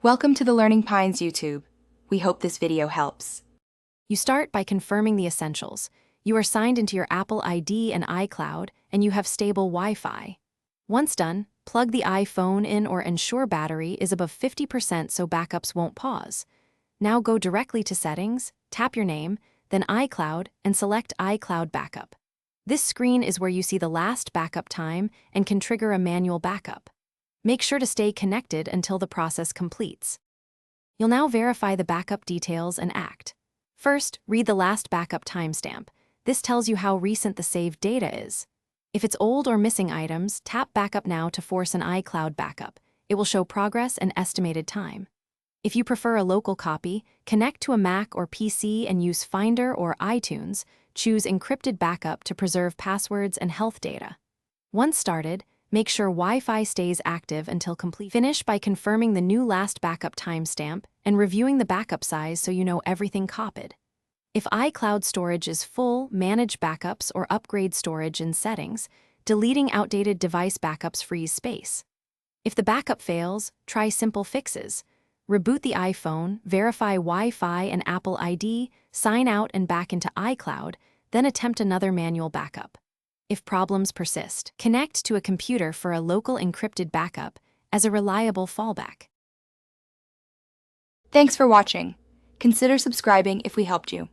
Welcome to the Learning Pines YouTube. We hope this video helps. You start by confirming the essentials. You are signed into your Apple ID and iCloud, and you have stable Wi-Fi. Once done, plug the iPhone in or ensure battery is above 50% so backups won't pause. Now go directly to Settings, tap your name, then iCloud, and select iCloud Backup. This screen is where you see the last backup time and can trigger a manual backup. Make sure to stay connected until the process completes. You'll now verify the backup details and act. First, read the last backup timestamp. This tells you how recent the saved data is. If it's old or missing items, tap Backup Now to force an iCloud backup. It will show progress and estimated time. If you prefer a local copy, connect to a Mac or PC and use Finder or iTunes. Choose Encrypted Backup to preserve passwords and health data. Once started, make sure Wi-Fi stays active until complete. Finish by confirming the new last backup timestamp and reviewing the backup size so you know everything copied. If iCloud storage is full, manage backups or upgrade storage in Settings. Deleting outdated device backups frees space. If the backup fails, try simple fixes. Reboot the iPhone, verify Wi-Fi and Apple ID, sign out and back into iCloud, then attempt another manual backup. If problems persist, connect to a computer for a local encrypted backup as a reliable fallback. Thanks for watching. Consider subscribing if we helped you.